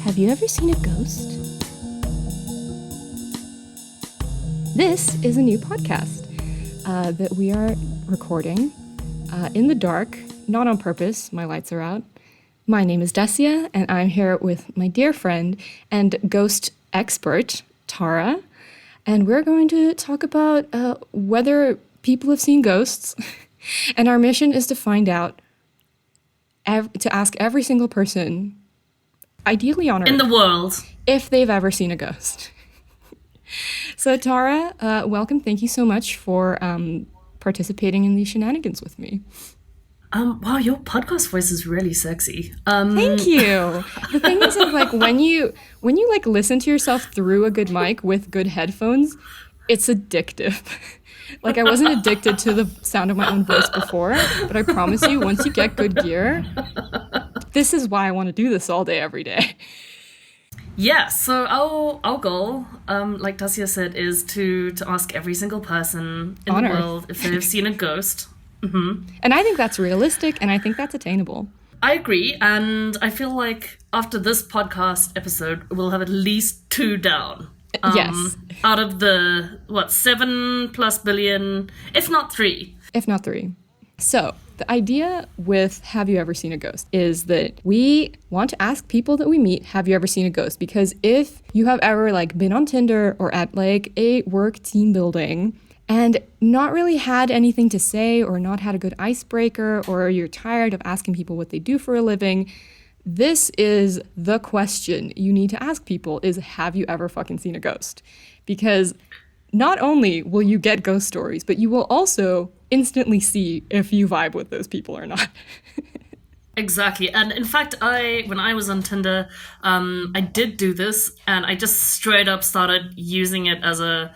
Have you ever seen a ghost? This is a new podcast that we are recording in the dark, not on purpose. My lights are out. My name is Dasia, and I'm here with my dear friend and ghost expert, Tara. And we're going to talk about whether people have seen ghosts. And our mission is to find out, to ask every single person, ideally on Earth, in the world, if they've ever seen a ghost. So Tara, welcome. Thank you so much for participating in these shenanigans with me. Wow, your podcast voice is really sexy. Thank you. The thing is, like when you like listen to yourself through a good mic with good headphones, it's addictive. Like I wasn't addicted to the sound of my own voice before, but I promise you, once you get good gear, this is why I want to do this all day, every day. Yeah, so our goal, like Dasia said, is to ask every single person in On the Earth world if they've seen a ghost. Mm-hmm. And I think that's realistic, and I think that's attainable. I agree, and I feel like after this podcast episode, we'll have at least 2 down. Yes. Out of the, 7+ billion, if not 3. If not 3. So, the idea with Have You Ever Seen a Ghost is that we want to ask people that we meet, have you ever seen a ghost? Because if you have ever been on Tinder or at a work team building and not really had anything to say or not had a good icebreaker, or you're tired of asking people what they do for a living, this is the question you need to ask people is, have you ever fucking seen a ghost? Because not only will you get ghost stories, but you will also instantly see if you vibe with those people or not. Exactly. And in fact, when I was on Tinder, I did do this, and I just straight up started using it as a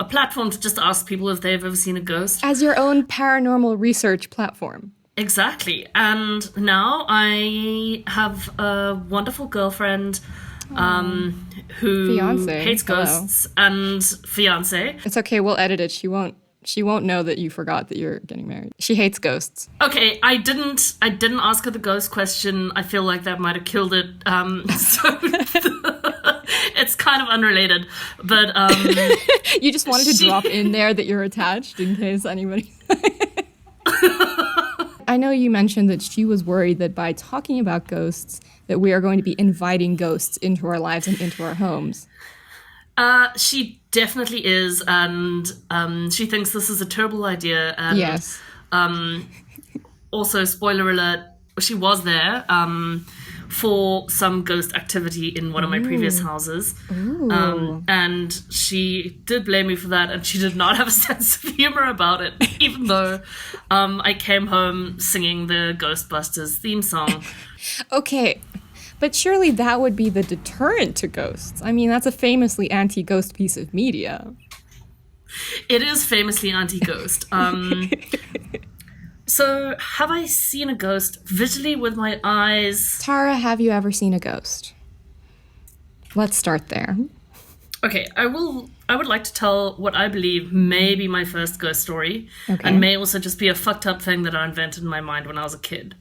platform to just ask people if they've ever seen a ghost. As your own paranormal research platform. Exactly. And now I have a wonderful girlfriend who Fiancé. hates ghosts. And fiance. It's okay, we'll edit it. She won't know that you forgot that you're getting married. She hates ghosts. Okay, I didn't ask her the ghost question. I feel like that might have killed it. So it's kind of unrelated. But you just wanted to drop in there that you're attached in case anybody. I know you mentioned that she was worried that by talking about ghosts, that we are going to be inviting ghosts into our lives and into our homes. She definitely is, and she thinks this is a terrible idea. And, yes. Also, spoiler alert, she was there for some ghost activity in one of my previous houses. And she did blame me for that, and she did not have a sense of humor about it, even though I came home singing the Ghostbusters theme song. Okay. But surely that would be the deterrent to ghosts. I mean, that's a famously anti-ghost piece of media. It is famously anti-ghost. So, have I seen a ghost visually with my eyes? Tara, have you ever seen a ghost? Let's start there. Okay, I would like to tell what I believe may be my first ghost story. Okay. And may also just be a fucked up thing that I invented in my mind when I was a kid.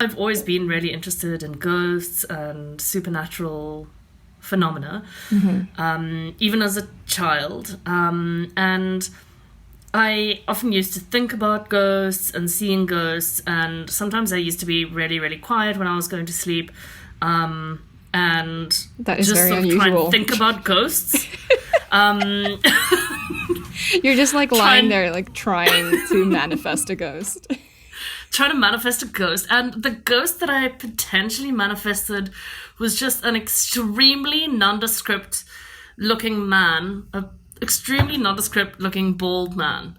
I've always been really interested in ghosts and supernatural phenomena, even as a child. And I often used to think about ghosts and seeing ghosts, and sometimes I used to be really, really quiet when I was going to sleep, and that is just very sort of unusual. try and think about ghosts. You're just lying there, trying to manifest a ghost. Trying to manifest a ghost, and the ghost that I potentially manifested was just an extremely nondescript looking man, an extremely nondescript looking bald man,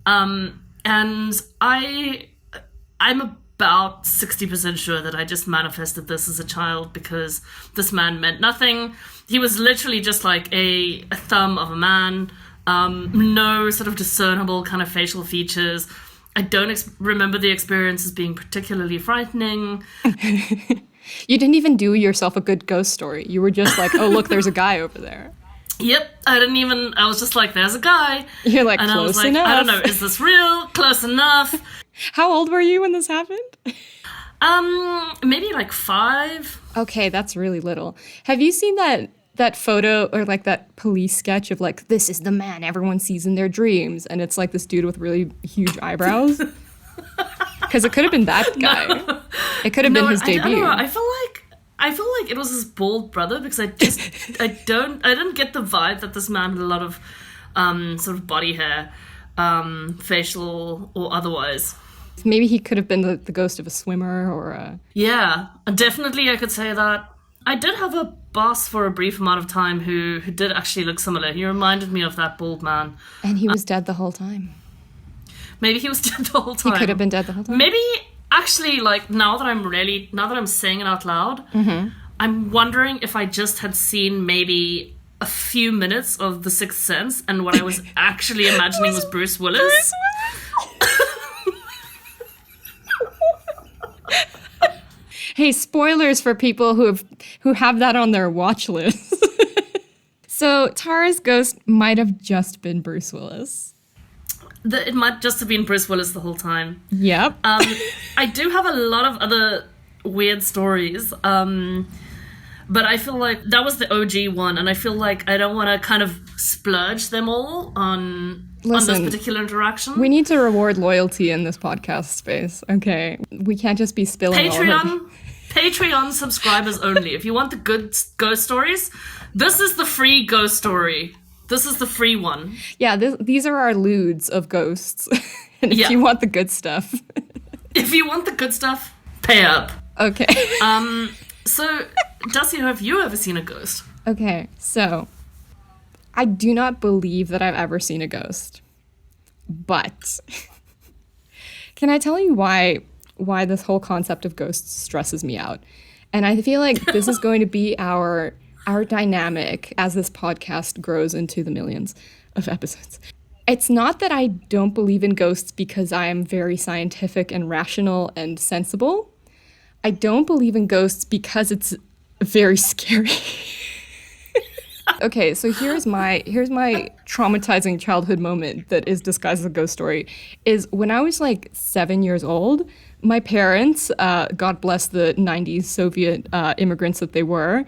and I'm about 60% sure that I just manifested this as a child, because this man meant nothing. He was literally just like a thumb of a man, no sort of discernible kind of facial features. I don't remember the experience as being particularly frightening. You didn't even do yourself a good ghost story. You were just like, oh, look, there's a guy over there. Yep, I was just like, there's a guy. You're like, and close I was like, enough. I don't know, is this real? Close enough. How old were you when this happened? Maybe like 5. Okay, that's really little. Have you seen that photo or like that police sketch of like, this is the man everyone sees in their dreams, and it's like this dude with really huge eyebrows? Because it could have been that guy. No. It could have been his debut. I don't know. I feel like it was his bald brother, because I didn't get the vibe that this man had a lot of sort of body hair, facial or otherwise. Maybe he could have been the ghost of a swimmer or a... Yeah, definitely I could say that. I did have a boss for a brief amount of time who did actually look similar. He reminded me of that bald man. And he was dead the whole time. Maybe he was dead the whole time. He could have been dead the whole time. Maybe, actually, like, now that I'm saying it out loud, I'm wondering if I just had seen maybe a few minutes of The Sixth Sense, and what I was actually imagining was Bruce Willis. Bruce Willis? Hey, spoilers for people who have that on their watch list. So Tara's ghost might have just been Bruce Willis. It might just have been Bruce Willis the whole time. Yep. I do have a lot of other weird stories, but I feel like that was the OG one, and I feel like I don't want to kind of splurge them all on this particular interaction. We need to reward loyalty in this podcast space, okay? We can't just be spilling all of them. Patreon subscribers only. If you want the good ghost stories, this is the free ghost story. This is the free one. Yeah, these are our lewds of ghosts. And if you want the good stuff... If you want the good stuff, pay up. Okay. So, Dasia, have you ever seen a ghost? Okay, so... I do not believe that I've ever seen a ghost. But... Can I tell you why this whole concept of ghosts stresses me out? And I feel like this is going to be our dynamic as this podcast grows into the millions of episodes. It's not that I don't believe in ghosts because I am very scientific and rational and sensible. I don't believe in ghosts because it's very scary. Okay, so here's my traumatizing childhood moment that is disguised as a ghost story. Is when I was like 7 years old, my parents, God bless the 90s Soviet immigrants that they were,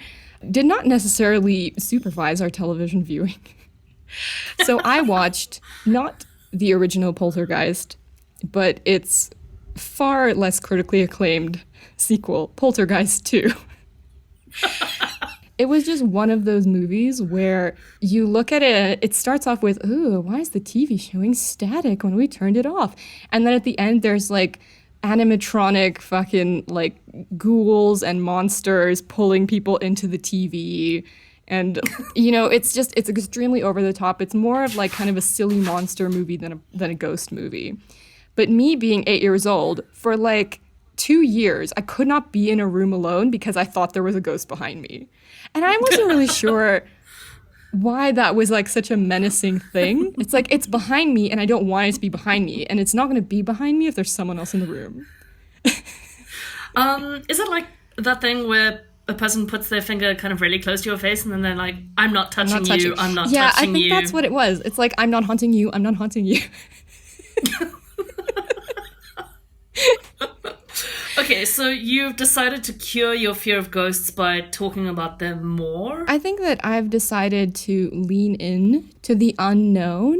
did not necessarily supervise our television viewing. So I watched not the original Poltergeist, but its far less critically acclaimed sequel, Poltergeist 2. It was just one of those movies where you look at it, it starts off with, ooh, why is the TV showing static when we turned it off? And then at the end, there's like animatronic fucking like ghouls and monsters pulling people into the TV. And, you know, it's extremely over the top. It's more of like kind of a silly monster movie than a ghost movie. But me being 8 years old, for like 2 years, I could not be in a room alone because I thought there was a ghost behind me. And I wasn't really sure why that was like such a menacing thing. It's like, it's behind me and I don't want it to be behind me. And it's not going to be behind me if there's someone else in the room. Is it like that thing where a person puts their finger kind of really close to your face and then they're like, I'm not touching you, I'm not touching you. Yeah, I think that's what it was. It's like, I'm not haunting you, I'm not haunting you. Okay, so you've decided to cure your fear of ghosts by talking about them more? I think that I've decided to lean in to the unknown.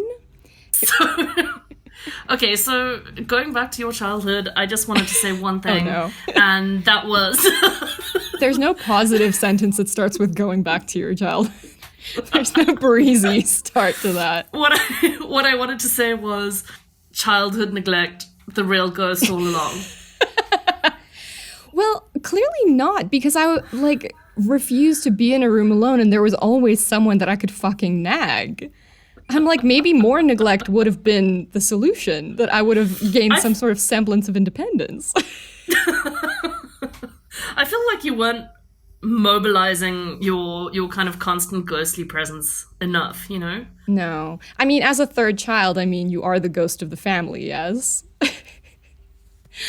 Okay, so going back to your childhood, I just wanted to say one thing. Oh, no. And that was... There's no positive sentence that starts with going back to your childhood. There's no breezy start to that. What I wanted to say was childhood neglect, the real ghost all along. Well, clearly not, because I like refused to be in a room alone and there was always someone that I could fucking nag. I'm like, maybe more neglect would have been the solution, that I would have gained some sort of semblance of independence. I feel like you weren't mobilizing your kind of constant ghostly presence enough, you know? No. I mean, as a third child, I mean, you are the ghost of the family, yes?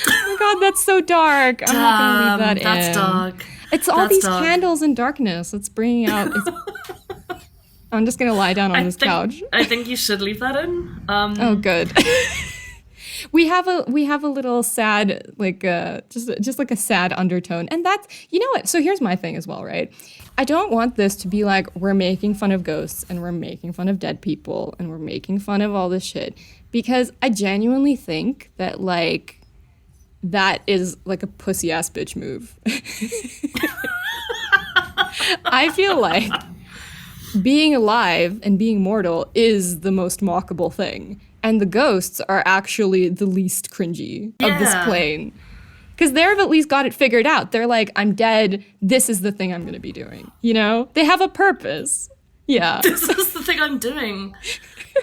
Oh my god, that's so dark. I'm not going to leave that that's in. Dark. It's all that's these dark. candles and darkness. It's bringing out... I'm just going to lie down on this couch. I think you should leave that in. Oh, good. we have a little sad, like just like a sad undertone, and that's, you know what? So here's my thing as well, right? I don't want this to be like we're making fun of ghosts and we're making fun of dead people and we're making fun of all this shit, because I genuinely think that like that is like a pussy ass bitch move. I feel like being alive and being mortal is the most mockable thing. And the ghosts are actually the least cringy of this plane. Because they've at least got it figured out. They're like, I'm dead. This is the thing I'm going to be doing. You know? They have a purpose. Yeah. This is the thing I'm doing.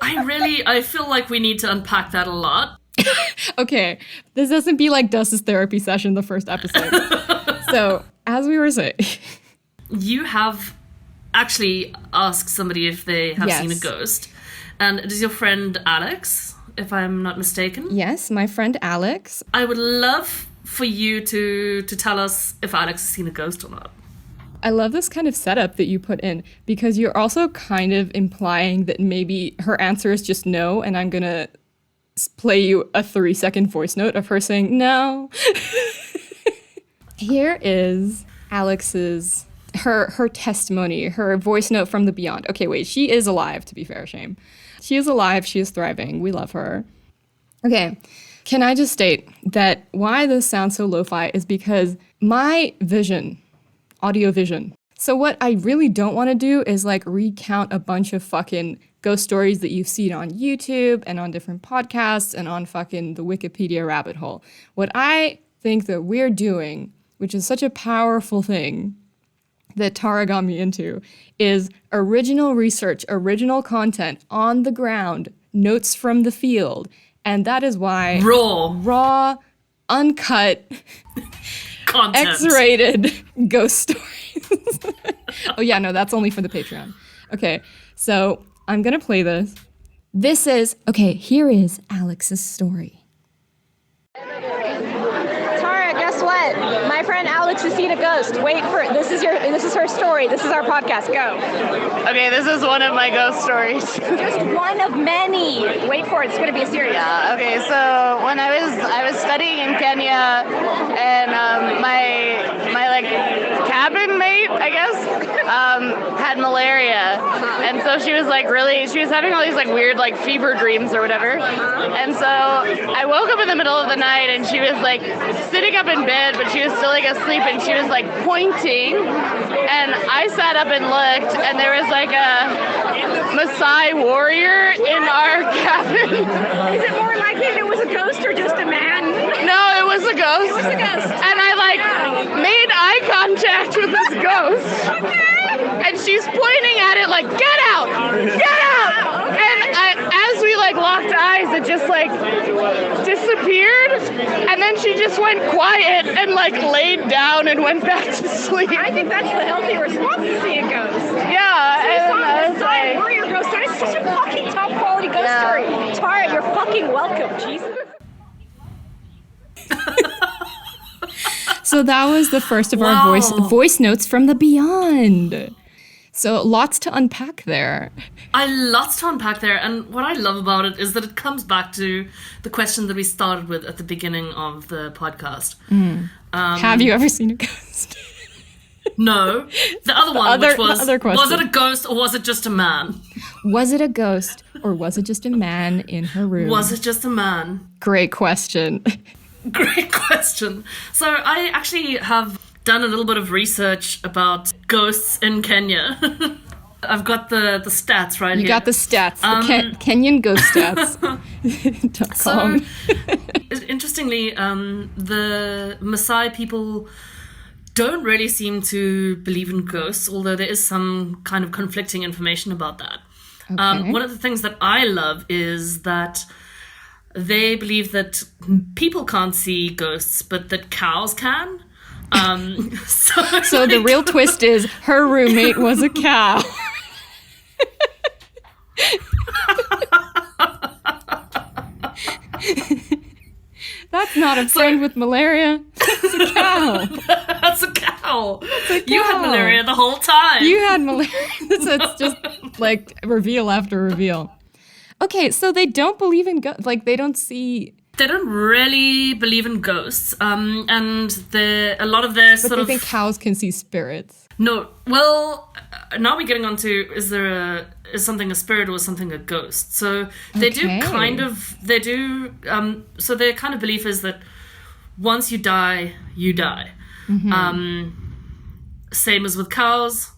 I feel like we need to unpack that a lot. Okay. This doesn't be like Dus's therapy session the first episode. So, as we were saying. You have actually asked somebody if they have seen a ghost. And it is your friend Alex, if I'm not mistaken. Yes, my friend Alex. I would love for you to tell us if Alex has seen a ghost or not. I love this kind of setup that you put in, because you're also kind of implying that maybe her answer is just no, and I'm going to play you a 3-second voice note of her saying no. Here is Alex's, her testimony, her voice note from the beyond. Okay, wait, she is alive, to be fair, Shame. She is alive, she is thriving, we love her. Okay, can I just state that why this sounds so lo-fi is because my vision, audio vision. So what I really don't want to do is like recount a bunch of fucking ghost stories that you've seen on YouTube and on different podcasts and on fucking the Wikipedia rabbit hole. What I think that we're doing, which is such a powerful thing that Tara got me into, is original research, original content on the ground, notes from the field. And that is why raw, uncut, content. X-rated ghost stories. Oh yeah, no, that's only for the Patreon. Okay, so I'm gonna play this. Here is Alex's story. Tara, guess what? My friend Alex has seen a ghost. Wait for it. This is her story. This is our podcast. Go. Okay, this is one of my ghost stories. Just one of many. Wait for it. It's going to be a series. Yeah. Okay. So when I was studying in Kenya, and my like cabin mate, I guess, had malaria, and so she was having all these like weird like fever dreams or whatever, and so I woke up in the middle of the night and she was like sitting up in bed, but she was still like asleep, and she was like pointing, and I sat up and looked, and there was like a Masai warrior in our cabin. Is it more likely that it was a ghost or just a man? No, it was a ghost. It was a ghost. And I like made eye contact with this ghost. And she's pointing at it like, get out! Get out! And as we like locked eyes, it just like disappeared. And then she just went quiet and like laid down and went back to sleep. I think that's the healthy response to see a ghost. Yeah. And I was warrior ghost story. It's such a fucking top quality ghost story. Tara, you're fucking welcome. Jesus. So that was the first of our voice notes from the beyond. So lots to unpack there. Lots to unpack there, and what I love about it is that it comes back to the question that we started with at the beginning of the podcast. Have you ever seen a ghost? No. The other one, which was it a ghost or was it just a man? Was it a ghost or was it just a man in her room? Was it just a man? Great question. Great question. So I actually have done a little bit of research about ghosts in Kenya. I've got the stats right here. You got the stats, the Kenyan ghost stats.com. So, interestingly, the Masai people don't really seem to believe in ghosts, although there is some kind of conflicting information about that. Okay. One of the things that I love is that they believe that people can't see ghosts, but that cows can. So the real twist is her roommate was a cow. That's not a friend with malaria. That's a cow. That's a cow. You had malaria the whole time. You had malaria. It's just like reveal after reveal. Okay, so they don't believe in ghosts. Like they don't see They don't really believe in ghosts, and a lot of their But they think cows can see spirits. No, well, now we're getting on to is something a spirit or something a ghost? So they do so their kind of belief is that once you die, you die. Mm-hmm. Same as with cows.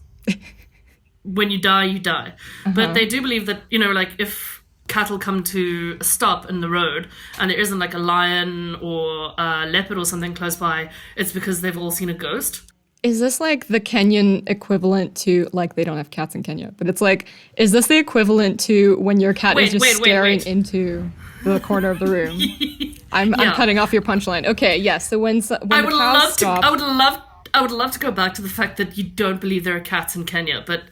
When you die, you die. Uh-huh. But they do believe that, like if cattle come to a stop in the road and there isn't like a lion or a leopard or something close by, it's because they've all seen a ghost. Is this like the Kenyan equivalent to, like, they don't have cats in Kenya, but it's like, is this the equivalent to when your cat is just staring into the corner of the room? I'm cutting off your punchline. Okay, yes. So when the cows stop... I would love to go back to the fact that you don't believe there are cats in Kenya, but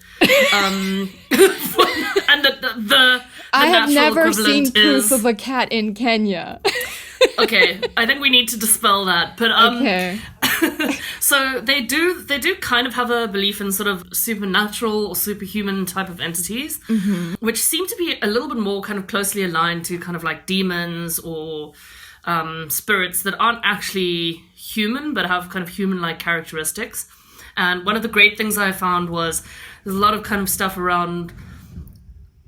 and the I have never seen is... proof of a cat in Kenya. Okay, I think we need to dispel that. But okay. So they do kind of have a belief in sort of supernatural or superhuman type of entities, mm-hmm. which seem to be a little bit more kind of closely aligned to kind of like demons or spirits that aren't actually human but have kind of human-like characteristics. And one of the great things I found was there's a lot of kind of stuff around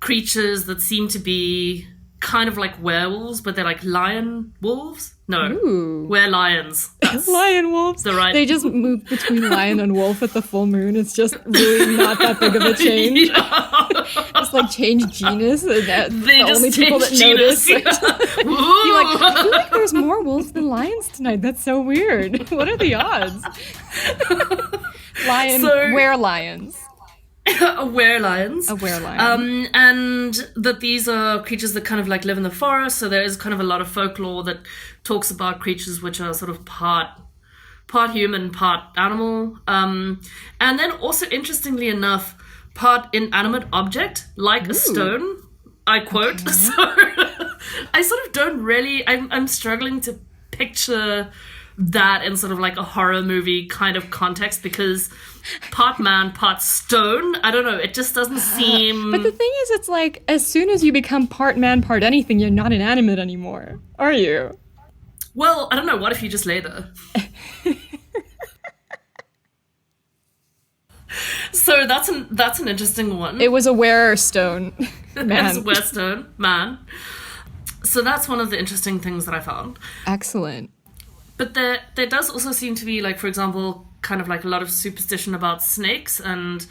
creatures that seem to be kind of like werewolves, but they're like lion wolves. No, Ooh. We're lions. That's lion wolves. They just move between lion and wolf at the full moon. It's just really not that big of a change. Yeah. It's like change genus. And that's they the just only people that genus. notice. Yeah. You're like, I feel like there's more wolves than lions tonight. That's so weird. What are the odds? Were lions. Were-lions. A were-lion. And that these are creatures that kind of like live in the forest, so there is kind of a lot of folklore that talks about creatures which are sort of part human, part animal. And then also, interestingly enough, part inanimate object, like a stone, I quote. Okay. So I sort of don't really, I'm struggling to picture that in sort of like a horror movie kind of context, because part man, part stone, I don't know, it just doesn't seem... But the thing is, it's like, as soon as you become part man, part anything, you're not inanimate anymore, are you? Well, I don't know, what if you just lay there? So that's an interesting one. It was a were-stone man. It was a were-stone man. So that's one of the interesting things that I found. Excellent. But there does also seem to be, like, for example, kind of like a lot of superstition about snakes and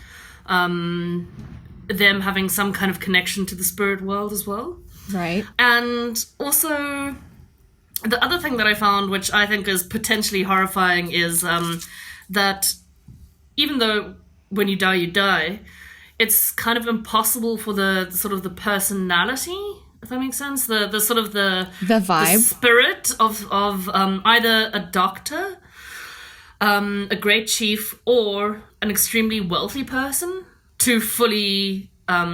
them having some kind of connection to the spirit world as well. Right. And also, the other thing that I found, which I think is potentially horrifying, is that even though when you die, it's kind of impossible for the sort of the personality, if that makes sense, the sort of the vibe, the spirit of either a doctor, a great chief, or an extremely wealthy person to fully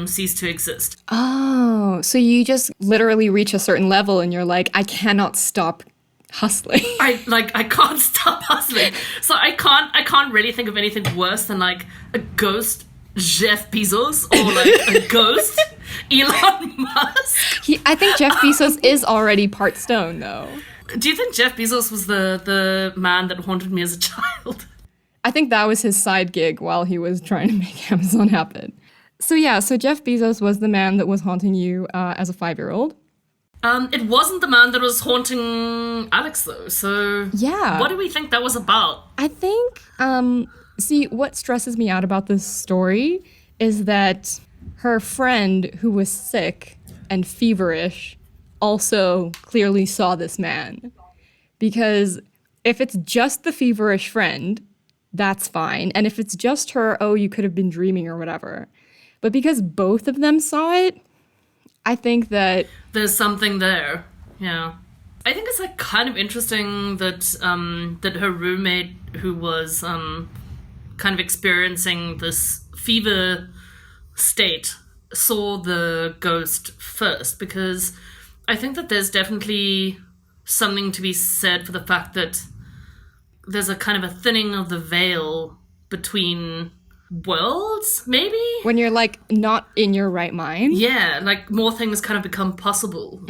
cease to exist. Oh, so you just literally reach a certain level and you're like, I cannot stop hustling. I can't stop hustling. So I can't really think of anything worse than like a ghost Jeff Bezos or like a ghost Elon Musk. I think Jeff Bezos is already part stone, though. Do you think Jeff Bezos was the man that haunted me as a child? I think that was his side gig while he was trying to make Amazon happen. So Jeff Bezos was the man that was haunting you as a 5-year-old. It wasn't the man that was haunting Alex, though. So yeah, what do we think that was about? I think, see, what stresses me out about this story is that her friend who was sick and feverish also clearly saw this man. Because if it's just the feverish friend, that's fine. And if it's just her, oh, you could have been dreaming or whatever. But because both of them saw it, I think that... there's something there, yeah. I think it's like kind of interesting that that her roommate, who was kind of experiencing this fever state, saw the ghost first, because I think that there's definitely something to be said for the fact that there's a kind of a thinning of the veil between worlds, maybe? When you're like not in your right mind? Yeah, like more things kind of become possible.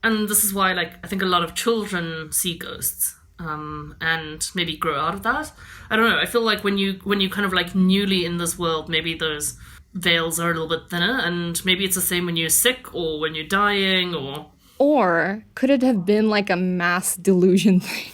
And this is why, like, I think a lot of children see ghosts, and maybe grow out of that. I don't know. I feel like when you kind of like newly in this world, maybe those veils are a little bit thinner, and maybe it's the same when you're sick or when you're dying, Or could it have been like a mass delusion thing?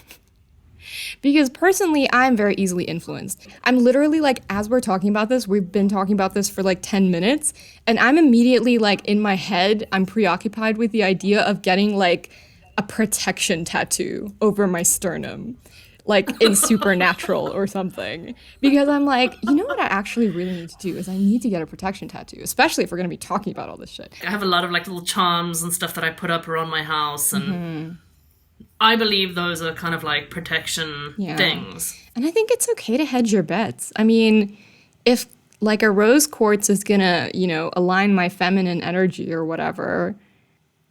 Because personally, I'm very easily influenced. I'm literally like, as we're talking about this, we've been talking about this for like 10 minutes, and I'm immediately like in my head, I'm preoccupied with the idea of getting like a protection tattoo over my sternum, like in Supernatural or something. Because I'm like, you know what I actually really need to do is I need to get a protection tattoo, especially if we're going to be talking about all this shit. I have a lot of like little charms and stuff that I put up around my house, and I believe those are kind of like protection things. And I think it's okay to hedge your bets. I mean, if like a rose quartz is gonna, you know, align my feminine energy or whatever,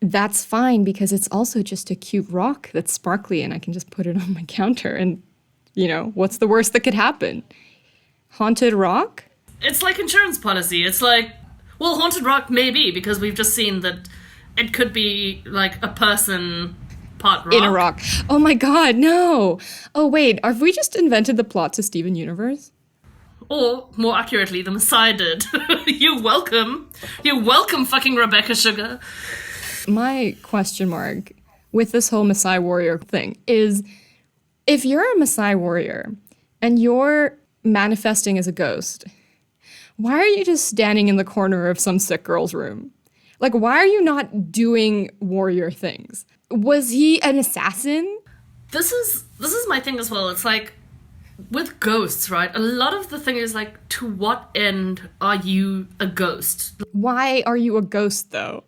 that's fine, because it's also just a cute rock that's sparkly and I can just put it on my counter and, you know, what's the worst that could happen? Haunted rock? It's like insurance policy. It's like, well, haunted rock maybe, because we've just seen that it could be like a person part rock. In a rock. Oh my god, no! Oh wait, have we just invented the plot to Steven Universe? Or, more accurately, the Masai did. You're welcome. You're welcome, fucking Rebecca Sugar. My question mark with this whole Masai warrior thing is, if you're a Masai warrior and you're manifesting as a ghost, why are you just standing in the corner of some sick girl's room? Like, why are you not doing warrior things? Was he an assassin? This is my thing as well. It's like, with ghosts, right? A lot of the thing is like, to what end are you a ghost? Why are you a ghost, though?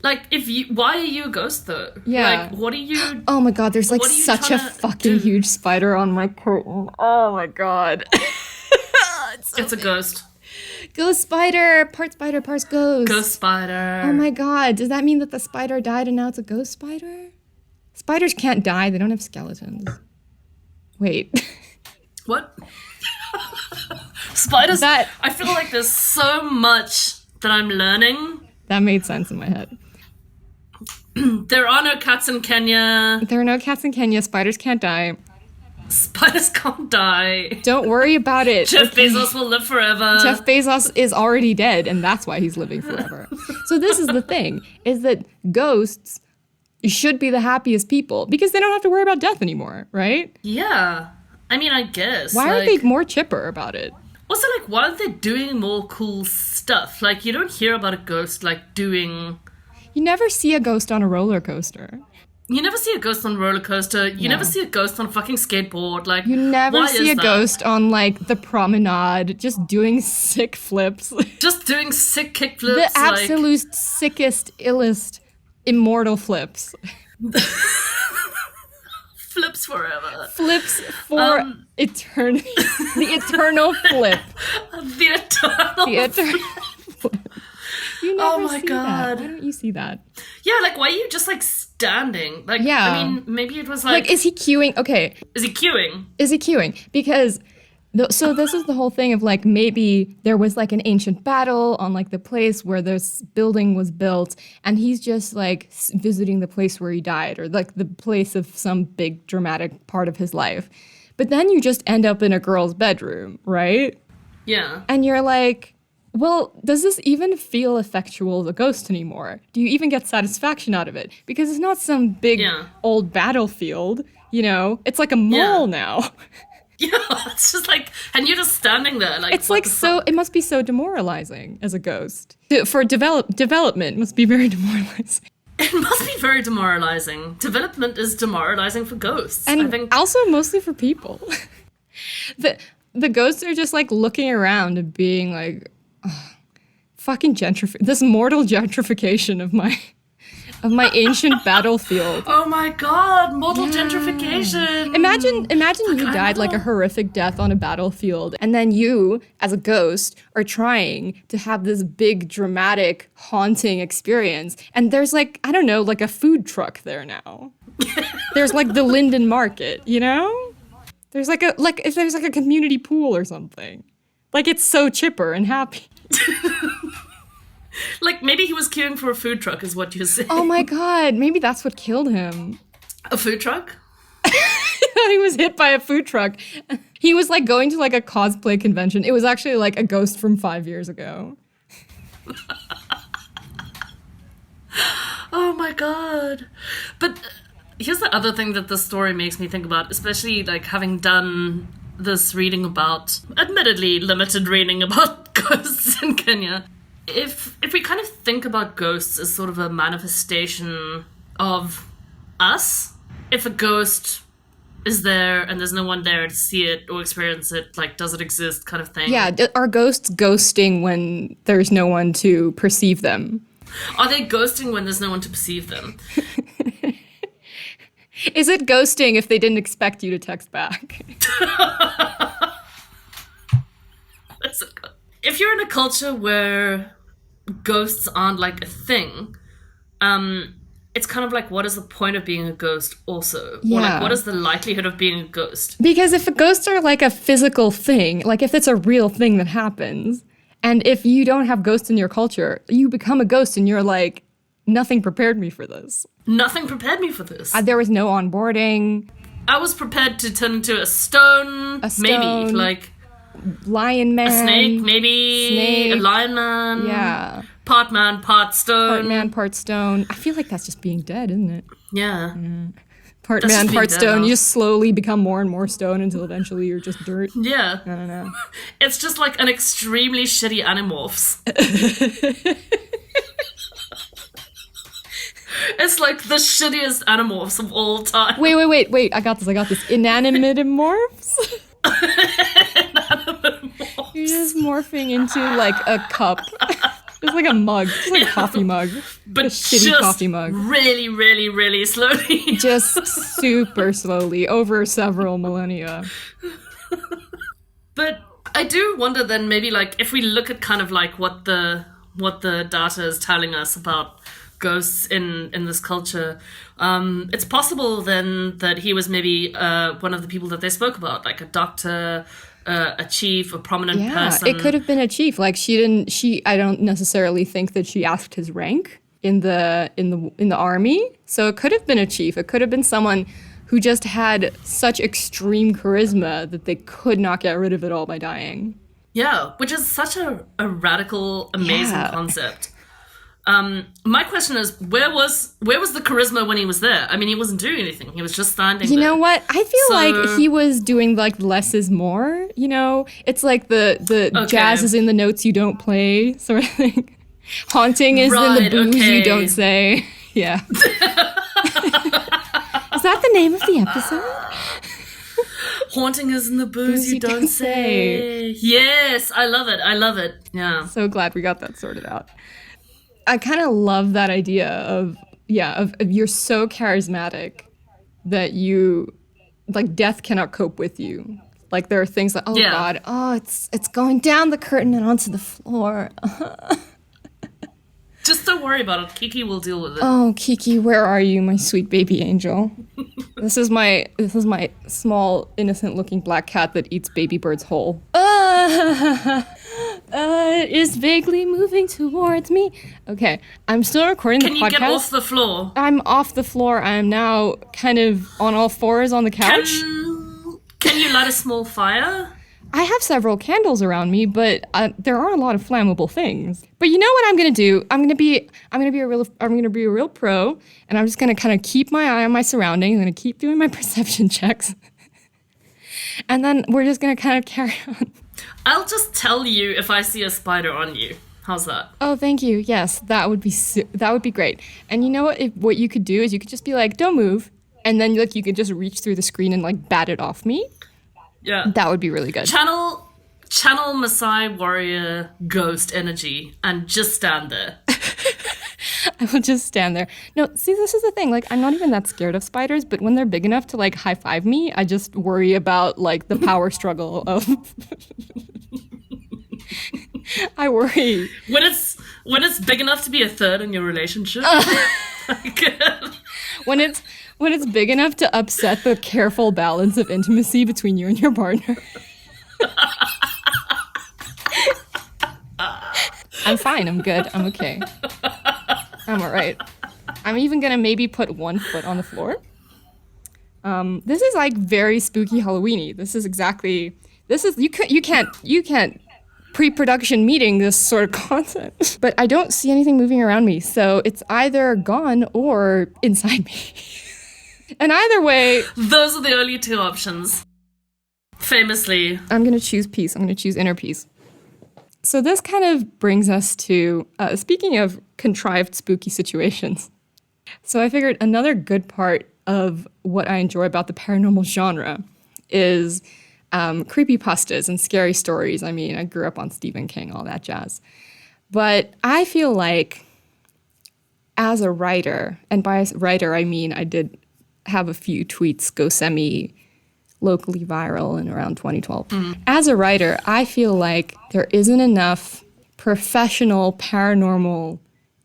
Like, why are you a ghost, though? Yeah. Like, what are you... Oh my god, there's like what are you such a trying to fucking do? huge spider on my curtain. Oh my god. It's a ghost. Ghost spider! Part ghost. Ghost spider. Oh my god, does that mean that the spider died and now it's a ghost spider? Spiders can't die, they don't have skeletons. Wait. What? Spiders... That- I feel like there's so much that I'm learning. That made sense in my head. There are no cats in Kenya. There are no cats in Kenya, spiders can't die. Spiders can't die. Don't worry about it. Jeff Bezos will live forever. Jeff Bezos is already dead, and that's why he's living forever. So this is the thing, is that ghosts should be the happiest people, because they don't have to worry about death anymore, right? Yeah. I mean, I guess. Why aren't they more chipper about it? Also, like, why aren't they doing more cool stuff? Like, you don't hear about a ghost, like, doing... You never see a ghost on a roller coaster. You never see a ghost on a roller coaster. You never see a ghost on a fucking skateboard. Like, You never why see is a that? ghost on, like, the promenade, just doing sick flips. Just doing sick kickflips. The absolute sickest, illest, immortal flips. Flips forever. Flips for eternity. The eternal flip. The eternal... The eternal flip. You never Oh my see God. that. Why don't you see that? Yeah, like, why are you just, like, standing? Like, Yeah. I mean, maybe it was, Like, is he queuing? Okay, Is he queuing? is he queuing? Because, so this is the whole thing of, like, maybe there was, like, an ancient battle on, like, the place where this building was built, and he's just, like, visiting the place where he died, or, like, the place of some big dramatic part of his life. But then you just end up in a girl's bedroom, right? Yeah. And you're like, well, does this even feel effectual as a ghost anymore? Do you even get satisfaction out of it? Because it's not some big old battlefield, you know? It's like a mall now. Yeah, it's just like, and you're just standing there. Like, It's what like the so, fuck? it must be so demoralizing as a ghost. For development must be very demoralizing. It must be very demoralizing. Development is demoralizing for ghosts. And I think also mostly for people. The ghosts are just like looking around and being like, fucking this mortal gentrification of my ancient battlefield. oh my god, mortal gentrification. Imagine you I died like a know. horrific death on a battlefield, and then you, as a ghost, are trying to have this big, dramatic, haunting experience, and there's like, I don't know, like a food truck there now. There's like the Linden Market, you know? There's like if there's like a community pool or something. Like, it's so chipper and happy. Like, maybe he was queuing for a food truck, is what you're saying. Oh my god, maybe that's what killed him. A food truck? He was hit by a food truck. He was like going to like a cosplay convention. It was actually like a ghost from 5 years ago. Oh my god. But here's the other thing that this story makes me think about, especially like having done this reading about, admittedly limited reading about ghosts in Kenya. If we kind of think about ghosts as sort of a manifestation of us, if a ghost is there and there's no one there to see it or experience it, like, does it exist kind of thing? Yeah, are ghosts ghosting when there's no one to perceive them? Are they ghosting when there's no one to perceive them? Is it ghosting if they didn't expect you to text back? If you're in a culture where ghosts aren't like a thing, it's kind of like, what is the point of being a ghost also? Yeah. Or like, what is the likelihood of being a ghost? Because if a ghosts are like a physical thing, like if it's a real thing that happens, and if you don't have ghosts in your culture, you become a ghost and you're like, nothing prepared me for this. Nothing prepared me for this. There was no onboarding. I was prepared to turn into a stone. Maybe, like... Lion man. A snake, maybe. Snake. A lion man. Yeah. Part man, part stone. Part man, part stone. I feel like that's just being dead, isn't it? Yeah. Part That's man, just part being dead stone. now. You just slowly become more and more stone until eventually you're just dirt. Yeah. I don't know. It's just like an extremely shitty Animorphs. It's like the shittiest Animorphs of all time. Wait. I got this. Inanimate morphs? You're just morphing into like a cup. Just like a mug. Just like a coffee mug. But a shitty just coffee mug. really, really, really slowly. Just super slowly over several millennia. But I do wonder then, maybe like if we look at kind of like what the data is telling us about ghosts in this culture, it's possible then that he was maybe one of the people that they spoke about, like a doctor, a chief, a prominent person. It could have been a chief. Like I don't necessarily think that she asked his rank in the army. So it could have been a chief. It could have been someone who just had such extreme charisma that they could not get rid of it all by dying. Yeah, which is such a radical, amazing concept. My question is, where was the charisma when he was there? I mean, he wasn't doing anything. He was just standing there. You know what? I feel like he was doing like less is more, you know? It's like the jazz is in the notes you don't play sort of thing. Haunting is in the booze you don't say. Yeah. Is that the name of the episode? Haunting is in the booze you don't say. Yes, I love it. Yeah. So glad we got that sorted out. I kind of love that idea of you're so charismatic that you, like, death cannot cope with you. Like, there are things like, God, it's going down the curtain and onto the floor. Just don't worry about it. Kiki will deal with it. Oh, Kiki, where are you, my sweet baby angel? This is my small, innocent-looking black cat that eats baby birds whole. Is vaguely moving towards me. Okay, I'm still recording the podcast. Can you get off the floor? I'm off the floor. I am now kind of on all fours on the couch. Can you light a small fire? I have several candles around me, but there are a lot of flammable things. But you know what I'm gonna do? I'm gonna be a real pro, and I'm just gonna kind of keep my eye on my surroundings. I'm gonna keep doing my perception checks, and then we're just gonna kind of carry on. I'll just tell you if I see a spider on you. How's that? Oh, thank you. Yes, that would be great. And you know what? What you could do is you could just be like, "Don't move," and then like you could just reach through the screen and like bat it off me. Yeah. That would be really good. Channel Masai warrior ghost energy and just stand there. I will just stand there. No, see, this is the thing. Like, I'm not even that scared of spiders, but when they're big enough to like high five me, I just worry about like the power struggle of. I worry. When it's big enough to be a third in your relationship. When it's big enough to upset the careful balance of intimacy between you and your partner. I'm fine. I'm good. I'm okay. I'm all right. I'm even gonna maybe put one foot on the floor. This is like very spooky Halloweeny. You can't pre-production meeting this sort of content. But I don't see anything moving around me, so it's either gone or inside me. And either way, Those are the only two options. Famously. I'm gonna choose peace. I'm gonna choose inner peace. So this kind of brings us to, speaking of contrived spooky situations. So I figured another good part of what I enjoy about the paranormal genre is creepypastas and scary stories. I mean, I grew up on Stephen King, all that jazz. But I feel like as a writer, and by writer I mean I did have a few tweets go semi-locally viral in around 2012. As a writer, I feel like there isn't enough professional paranormal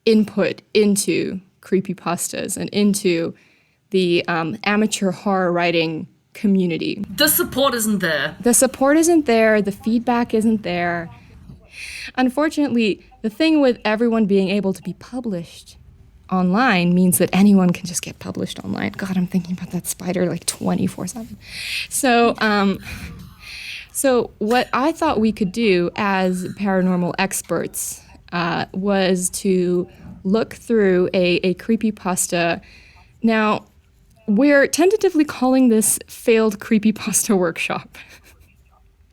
input into creepypastas and into the amateur horror writing community. The support isn't there. The support isn't there. The feedback isn't there. Unfortunately, the thing with everyone being able to be published online means that anyone can just get published online. God, I'm thinking about that spider like 24/7. So what I thought we could do as paranormal experts was to look through a creepypasta. Now, we're tentatively calling this Failed Creepypasta Workshop.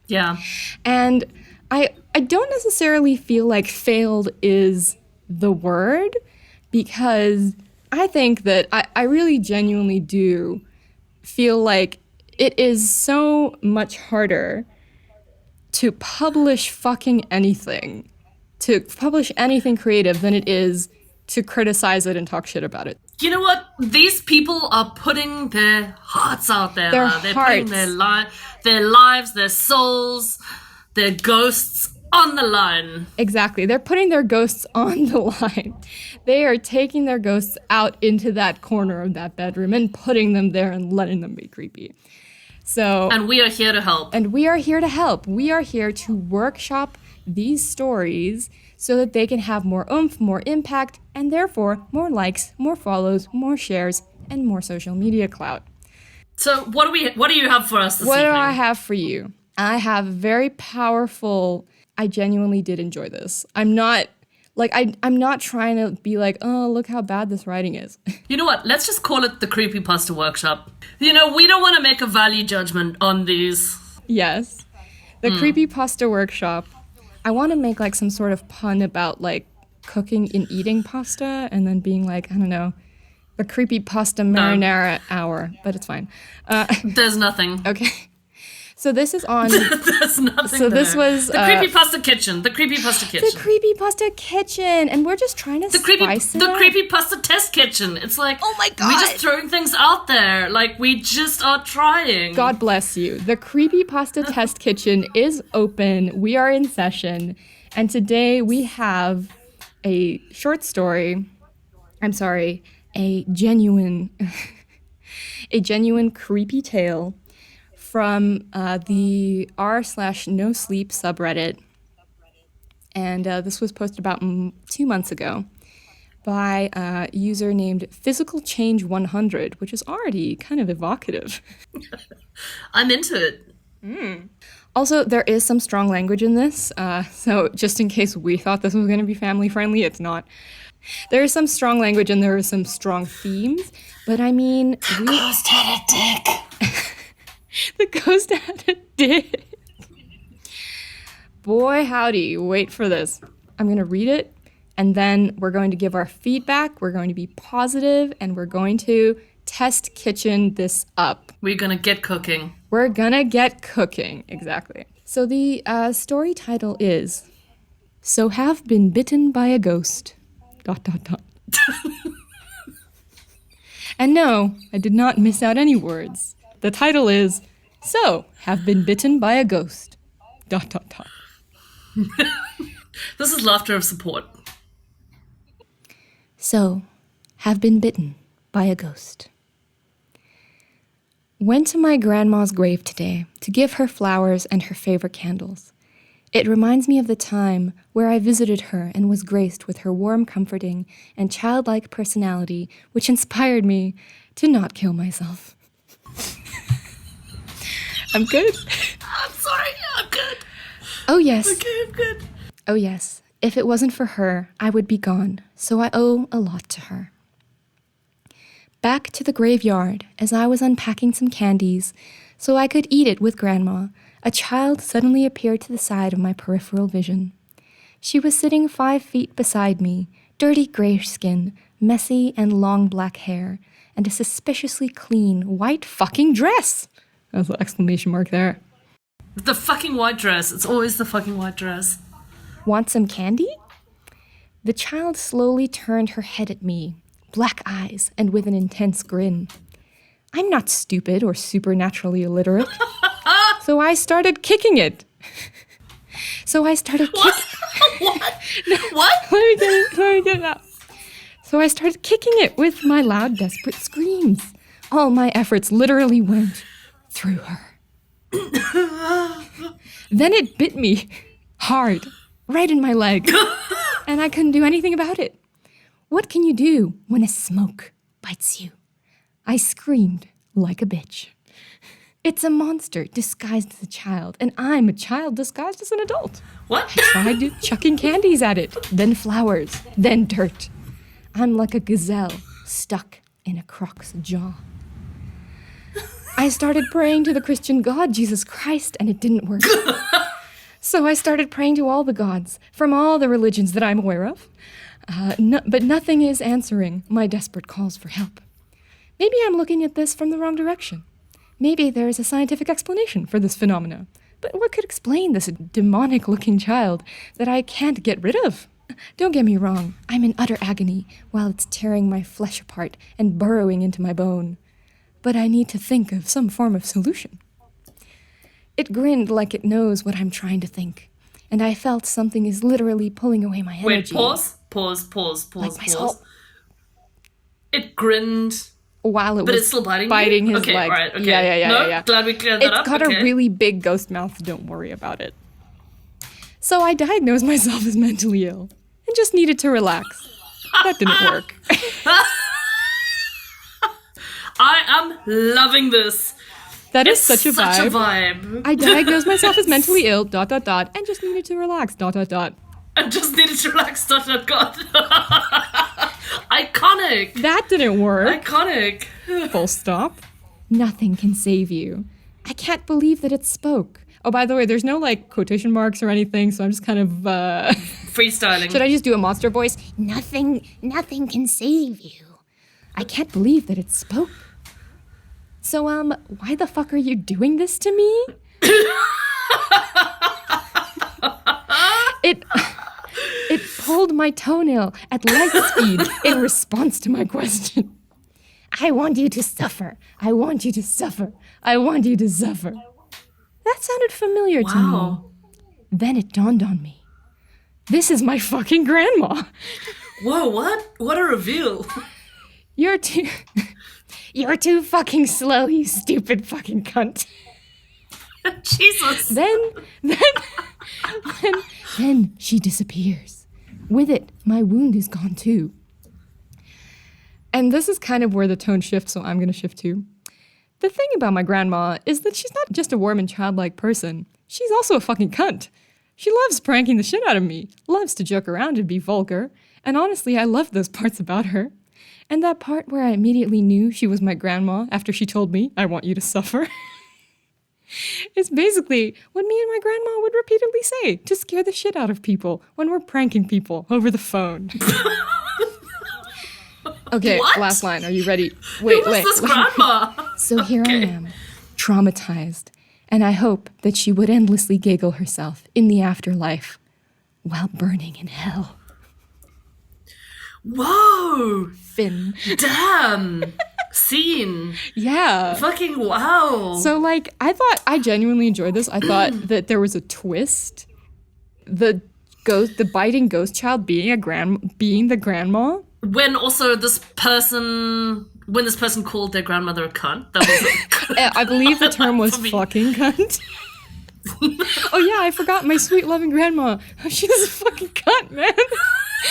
Yeah. And I don't necessarily feel like failed is the word, because I think that I really genuinely do feel like it is so much harder to publish fucking anything, to publish anything creative than it is to criticize it and talk shit about it. You know what? These people are putting their hearts out there. Their They're hearts. putting their lives, their souls, their ghosts on the line. Exactly. They're putting their ghosts on the line. They are taking their ghosts out into that corner of that bedroom and putting them there and letting them be creepy. And we are here to help. And we are here to help. We are here to workshop these stories so that they can have more oomph, more impact, and therefore more likes, more follows, more shares, and more social media clout. So what do you have for us this What evening? do I have for you? I have very powerful. I genuinely did enjoy this. I'm not trying to be like, oh, look how bad this writing is. You know what? Let's just call it the Creepypasta Workshop. You know, we don't want to make a value judgment on these. Yes. The Creepypasta Workshop. I want to make like some sort of pun about like cooking and eating pasta and then being like, I don't know, the Creepypasta Marinara hour, but it's fine. There's nothing. Okay. So this is on... There's nothing So there. this was... The Creepypasta Kitchen. The Creepypasta Kitchen. The Creepypasta Kitchen. And we're just trying to spice it The up. Creepypasta Test Kitchen. It's like, Oh my God. we're just throwing things out there. Like, we just are trying. God bless you. The Creepypasta Test Kitchen is open. We are in session. And today we have a short story. I'm sorry, a genuine creepy tale from the r/no sleep subreddit. And this was posted about 2 months ago by a user named Physical Change 100, which is already kind of evocative. I'm into it. Also, there is some strong language in this, so just in case we thought this was going to be family friendly, it's not. There is some strong language and there are some strong themes, but I mean... Ghost had a dick. The ghost had a dick. Boy, howdy, wait for this. I'm going to read it, and then we're going to give our feedback, we're going to be positive, and we're going to test kitchen this up. We're gonna get cooking. We're gonna get cooking, exactly. So the story title is, So Have Been Bitten by a Ghost, ... And no, I did not miss out any words. The title is, So Have Been Bitten by a Ghost, ... This is laughter of support. So, have been bitten by a ghost. Went to my grandma's grave today to give her flowers and her favorite candles. It reminds me of the time where I visited her and was graced with her warm, comforting, and childlike personality, which inspired me to not kill myself. I'm good. I'm sorry. I'm good. Oh, yes. Okay, I'm good. Oh, yes. If it wasn't for her, I would be gone, so I owe a lot to her. Back to the graveyard, as I was unpacking some candies so I could eat it with Grandma, a child suddenly appeared to the side of my peripheral vision. She was sitting 5 feet beside me, dirty grayish skin, messy and long black hair, and a suspiciously clean white fucking dress. That's an exclamation mark there. The fucking white dress. It's always the fucking white dress. Want some candy? The child slowly turned her head at me, black eyes and with an intense grin. I'm not stupid or supernaturally illiterate. So I started kicking it. What? What? Let me get it out. So I started kicking it with my loud, desperate screams. All my efforts literally went through her. Then it bit me hard, right in my leg, and I couldn't do anything about it. What can you do when a smoke bites you? I screamed like a bitch. It's a monster disguised as a child, and I'm a child disguised as an adult. What? I tried chucking candies at it, then flowers, then dirt. I'm like a gazelle stuck in a croc's jaw. I started praying to the Christian God, Jesus Christ, and it didn't work. So I started praying to all the gods from all the religions that I'm aware of. But nothing is answering my desperate calls for help. Maybe I'm looking at this from the wrong direction. Maybe there is a scientific explanation for this phenomena. But what could explain this demonic-looking child that I can't get rid of? Don't get me wrong, I'm in utter agony while it's tearing my flesh apart and burrowing into my bone. But I need to think of some form of solution. It grinned like it knows what I'm trying to think, and I felt something is literally pulling away my energy. Wait, pause. Like my soul. It grinned. While it But was it's still biting his okay, leg. All right, okay. Yeah. Glad we cleared that It's up. got Okay. a really big ghost mouth, don't worry about it. So I diagnosed myself as mentally ill and just needed to relax. That didn't work. I am loving this. That is It's such a vibe. I diagnosed myself as mentally ill, ... and just needed to relax, ... I just needed to relax. God. Iconic. That didn't work. Iconic. Full stop. Nothing can save you. I can't believe that it spoke. Oh, by the way, there's no like quotation marks or anything, so I'm just kind of Freestyling. Should I just do a monster voice? Nothing can save you. I can't believe that it spoke. So, why the fuck are you doing this to me? It pulled my toenail at light speed in response to my question. I want you to suffer. I want you to suffer. I want you to suffer. That sounded familiar to me. Wow. Then it dawned on me. This is my fucking grandma. Whoa, what? What a reveal. You're too fucking slow, you stupid fucking cunt. Jesus. Then she disappears. With it, my wound is gone too. And this is kind of where the tone shifts, so I'm going to shift too. The thing about my grandma is that she's not just a warm and childlike person. She's also a fucking cunt. She loves pranking the shit out of me, loves to joke around and be vulgar, and honestly, I love those parts about her. And that part where I immediately knew she was my grandma after she told me, I want you to suffer. It's basically what me and my grandma would repeatedly say to scare the shit out of people when we're pranking people over the phone. Okay, What? last line. Are you ready? Who was this grandma? So here I am, traumatized, and I hope that she would endlessly giggle herself in the afterlife while burning in hell. Whoa. Finn. Damn. Scene. Yeah. Fucking wow. So, like, I genuinely enjoyed this. I thought that there was a twist. The biting ghost child being the grandma. When this person called their grandmother a cunt, that was I believe the term was For me. fucking cunt. Oh yeah, I forgot my sweet loving grandma. She's a fucking cunt, man.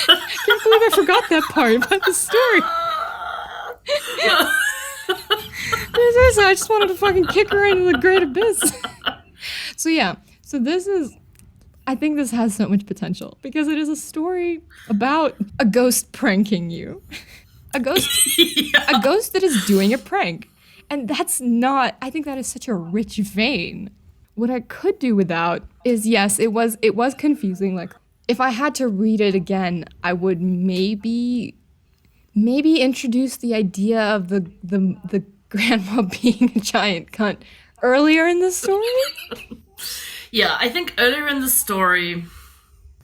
Can't believe I forgot that part about the story. I just wanted to fucking kick her into the great abyss. So yeah, so this is, I think this has so much potential because it is a story about a ghost pranking you. A ghost that is doing a prank. And that's not, I think that is such a rich vein. What I could do without is, yes, it was confusing. Like, if I had to read it again, I would maybe introduce the idea of the grandma being a giant cunt earlier in the story. Yeah, I think earlier in the story,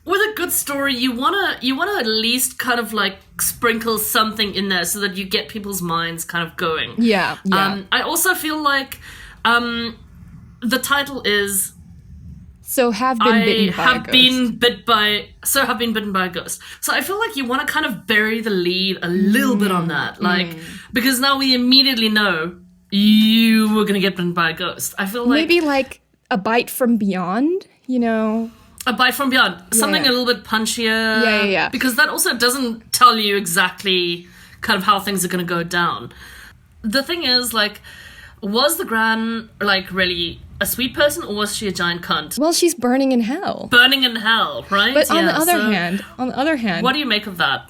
with a good story, you wanna at least kind of like sprinkle something in there so that you get people's minds kind of going. Yeah. I also feel like the title is So have been bitten by a ghost. Have been bitten by a ghost. So I feel like you want to kind of bury the lead a little bit on that, like because now we immediately know you were gonna get bitten by a ghost. I feel like maybe like a bite from beyond, you know. A bite from beyond. Something a little bit punchier. Yeah. Because that also doesn't tell you exactly kind of how things are going to go down. The thing is, like, was the Gran, like, really a sweet person or was she a giant cunt? Well, she's burning in hell. Burning in hell, right? But on the other hand... What do you make of that?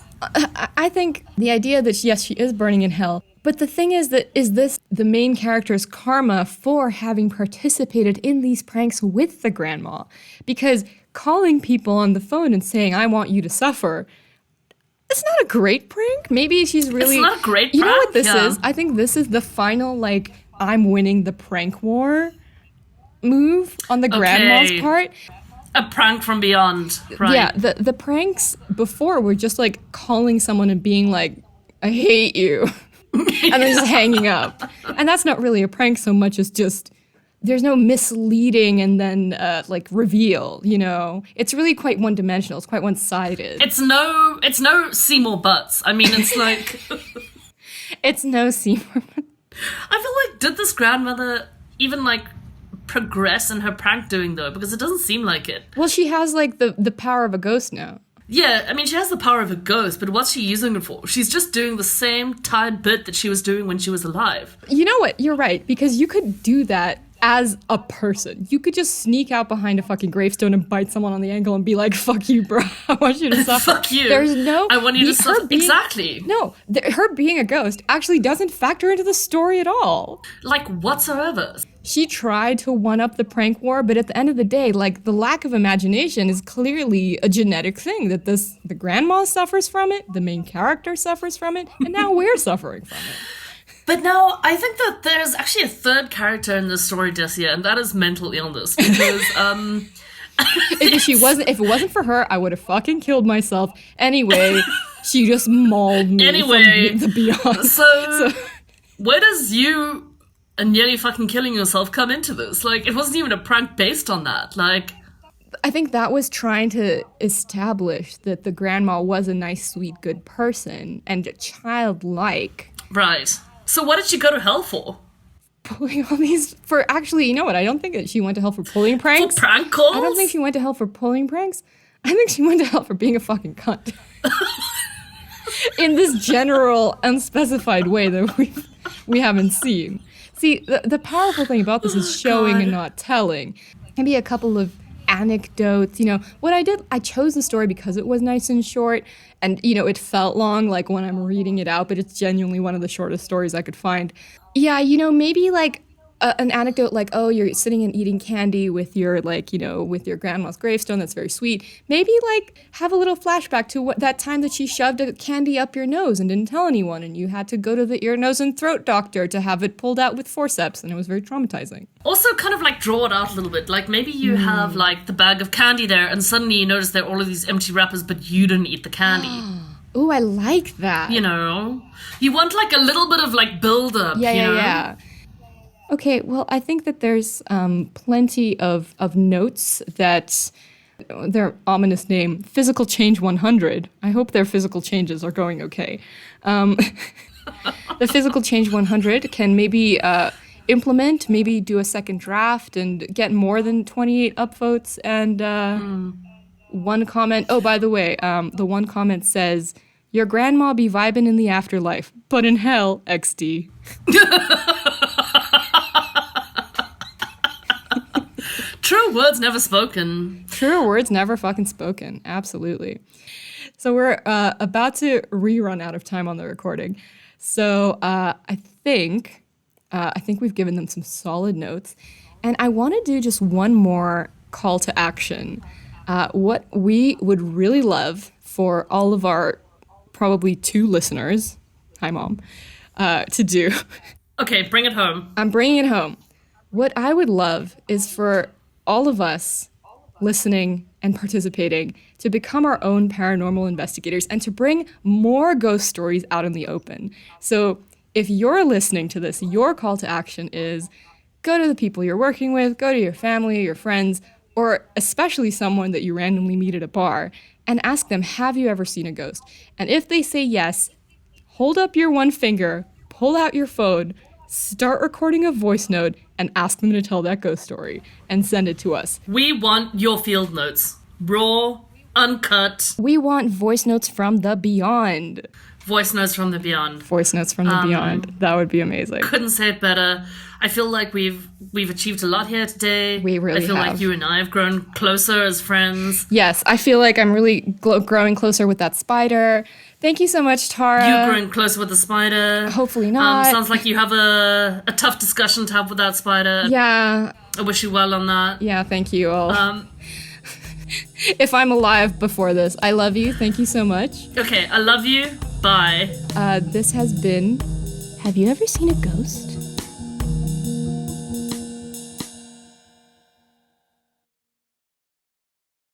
I think the idea that, yes, she is burning in hell. But the thing is that, is this the main character's karma for having participated in these pranks with the grandma? Because calling people on the phone and saying, I want you to suffer, it's not a great prank. Maybe she's really... It's not a great prank. You know what this is? I think this is the final, like, I'm winning the prank war move on the grandma's part. A prank from beyond, right? Yeah, the pranks before were just, like, calling someone and being like, I hate you. And then just hanging up. And that's not really a prank so much as just... There's no misleading and then, like, reveal, you know? It's really quite one-dimensional. It's quite one-sided. It's no Seymour Butts. I mean, it's like... It's no Seymour Butts. I feel like, did this grandmother even, like, progress in her prank doing, though? Because it doesn't seem like it. Well, she has, like, the power of a ghost now. Yeah, I mean, she has the power of a ghost, but what's she using it for? She's just doing the same tired bit that she was doing when she was alive. You know what? You're right, because you could do that as a person. You could just sneak out behind a fucking gravestone and bite someone on the ankle and be like, fuck you, bro. I want you to suffer. Fuck you. There's no... I want you to suffer. Exactly. No, her being a ghost actually doesn't factor into the story at all. Like, whatsoever. She tried to one-up the prank war, but at the end of the day, like, the lack of imagination is clearly a genetic thing, that the grandma suffers from it, the main character suffers from it, and now we're suffering from it. But now, I think that there's actually a third character in this story, Dasia, and that is mental illness. Because, if it wasn't for her, I would have fucking killed myself. Anyway, she just mauled me from the beyond. So, where does you and nearly fucking killing yourself come into this? Like, it wasn't even a prank based on that. Like, I think that was trying to establish that the grandma was a nice, sweet, good person and childlike. Right. So what did she go to hell for? Pulling all these... Actually, you know what? I don't think that she went to hell for pulling pranks. For prank calls? I don't think she went to hell for pulling pranks. I think she went to hell for being a fucking cunt. In this general, unspecified way that we haven't seen. See, the powerful thing about this is showing and not telling. Maybe a couple of anecdotes, you know. What I did, I chose the story because it was nice and short, and, you know, it felt long, like, when I'm reading it out, but it's genuinely one of the shortest stories I could find. Yeah, you know, maybe, like, an anecdote like, oh, you're sitting and eating candy with your, like, you know, with your grandma's gravestone, that's very sweet. Maybe, like, have a little flashback to that time that she shoved a candy up your nose and didn't tell anyone, and you had to go to the ear, nose, and throat doctor to have it pulled out with forceps, and it was very traumatizing. Also kind of, like, draw it out a little bit. Like, maybe you have, like, the bag of candy there, and suddenly you notice there are all of these empty wrappers, but you didn't eat the candy. Ooh, I like that. You know? You want, like, a little bit of, like, build-up, you know? Yeah. Okay, well, I think that there's plenty of notes that their ominous name, Physical Change 100. I hope their physical changes are going okay. The Physical Change 100 can maybe implement, maybe do a second draft and get more than 28 upvotes. And one comment, oh, by the way, the one comment says, your grandma be vibing in the afterlife, but in hell, XD. True words never spoken. True words never fucking spoken. Absolutely. So we're about to rerun out of time on the recording. So I think we've given them some solid notes. And I want to do just one more call to action. What we would really love for all of our probably 2 listeners, hi Mom, to do. Okay, bring it home. I'm bringing it home. What I would love is for all of us listening and participating to become our own paranormal investigators and to bring more ghost stories out in the open. So if you're listening to this, your call to action is go to the people you're working with, go to your family, your friends, or especially someone that you randomly meet at a bar and ask them, have you ever seen a ghost? And if they say yes, hold up your one finger, pull out your phone, start recording a voice note, and ask them to tell that ghost story and send it to us. We want your field notes. Raw, uncut. We want voice notes from the beyond. Voice notes from the beyond. Voice notes from the beyond. That would be amazing. Couldn't say it better. I feel like we've achieved a lot here today. We really I feel have. like you and I have grown closer as friends. Yes, I feel like I'm really growing closer with that spider. Thank you so much, Tara. You growing closer with the spider. Hopefully not. Sounds like you have a tough discussion to have with that spider. Yeah. I wish you well on that. Yeah, thank you all. If I'm alive before this, I love you. Thank you so much. Okay, I love you. Bye. This has been Have You Ever Seen a Ghost?